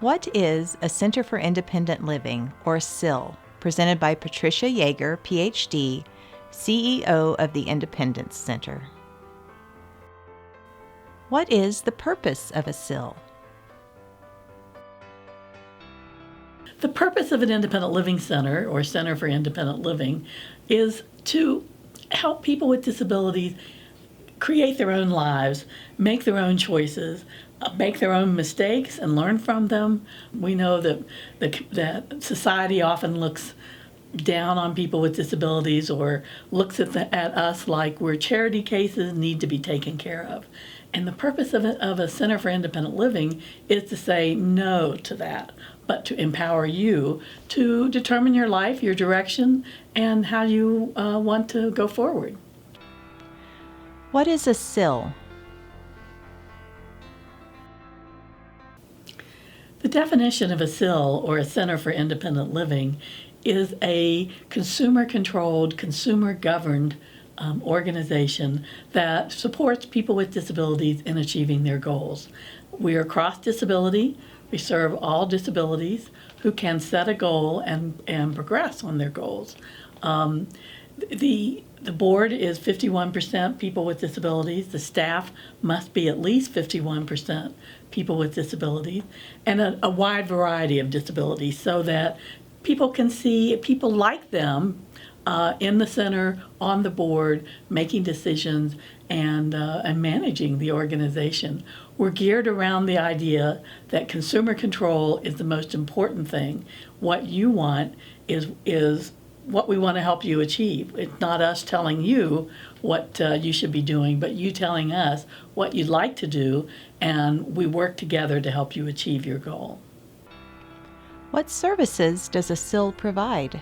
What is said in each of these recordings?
What is a Center for Independent Living, or Sill, presented by Patricia Yeager, PhD, CEO of the Independence Center? What is the purpose of a Sill? The purpose of an independent living center, or Center for Independent Living, is to help people with disabilities create their own lives, make their own choices, make their own mistakes and learn from them. We know that society often looks down on people with disabilities or looks at us like we're charity cases, need to be taken care of. And the purpose of a Center for Independent Living is to say no to that, but to empower you to determine your life, your direction, and how you want to go forward. What is a Sill? The definition of a CIL, or a Center for Independent Living, is a consumer-controlled, consumer-governed organization that supports people with disabilities in achieving their goals. We are cross-disability. We serve all disabilities who can set a goal and progress on their goals. The board is 51% people with disabilities. The staff must be at least 51% people with disabilities, and a wide variety of disabilities, so that people can see people like them in the center, on the board, making decisions and managing the organization. We're geared around the idea that consumer control is the most important thing. What you want is what we want to help you achieve. It's not us telling you what you should be doing, but you telling us what you'd like to do, and we work together to help you achieve your goal. What services does a Sill provide?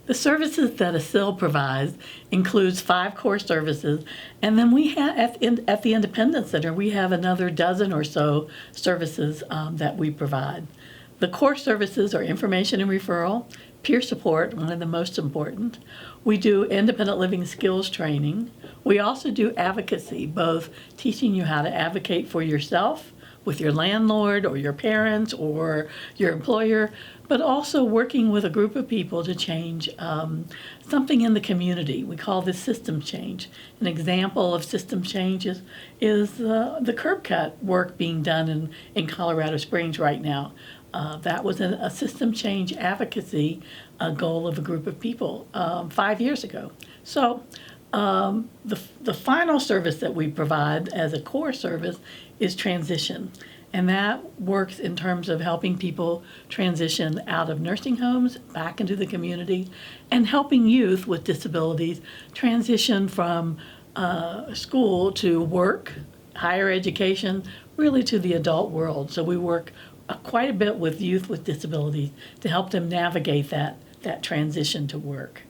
The services that a Sill provides includes 5 core services, and then we have at the Independence Center we have another dozen or so services that we provide. The core services are information and referral, peer support, one of the most important. We do independent living skills training. We also do advocacy, both teaching you how to advocate for yourself with your landlord or your parents or your employer, but also working with a group of people to change something in the community. We call this system change. An example of system change is the curb cut work being done in Colorado Springs right now. That was a system change advocacy goal of a group of people 5 years ago. So the final service that we provide as a core service is transition. And that works in terms of helping people transition out of nursing homes back into the community, and helping youth with disabilities transition from school to work, higher education, really to the adult world. So we work quite a bit with youth with disabilities to help them navigate that transition to work.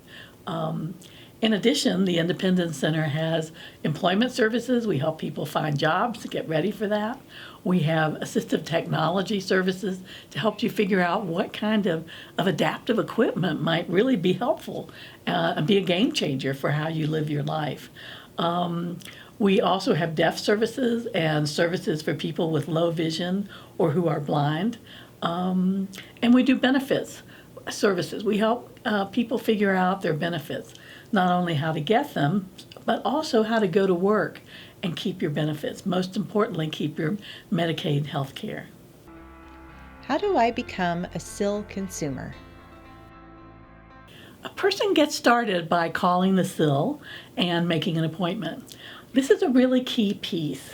In addition, the Independence Center has employment services. We help people find jobs to get ready for that. We have assistive technology services to help you figure out what kind of adaptive equipment might really be helpful and be a game changer for how you live your life. We also have deaf services and services for people with low vision or who are blind. And we do benefits services. We help people figure out their benefits, not only how to get them, but also how to go to work and keep your benefits. Most importantly, keep your Medicaid health care. How do I become a Sill consumer? A person gets started by calling the Sill and making an appointment. This is a really key piece.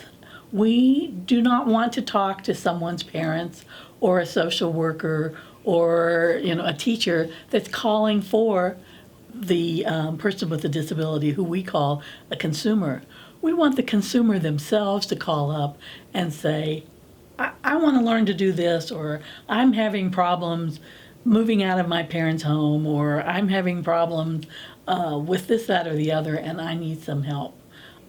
We do not want to talk to someone's parents or a social worker or a teacher that's calling for the person with a disability, who we call a consumer. We want the consumer themselves to call up and say, I want to learn to do this, or I'm having problems moving out of my parents' home, or I'm having problems with this, that, or the other, and I need some help.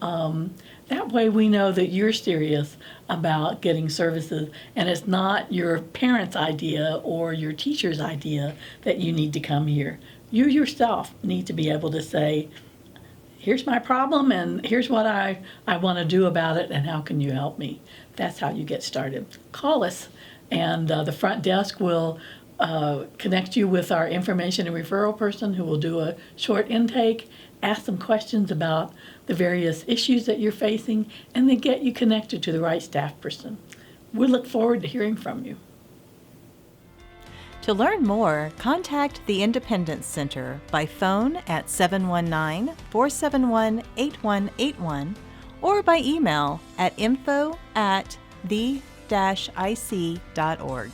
That way we know that you're serious about getting services, and it's not your parents' idea or your teacher's idea that you need to come here. You yourself need to be able to say, here's my problem and here's what I want to do about it and how can you help me. That's how you get started. Call us, and the front desk will connect you with our information and referral person who will do a short intake, ask some questions about the various issues that you're facing, and then get you connected to the right staff person. We look forward to hearing from you. To learn more, contact the Independence Center by phone at 719-471-8181 or by email at info@the-ic.org.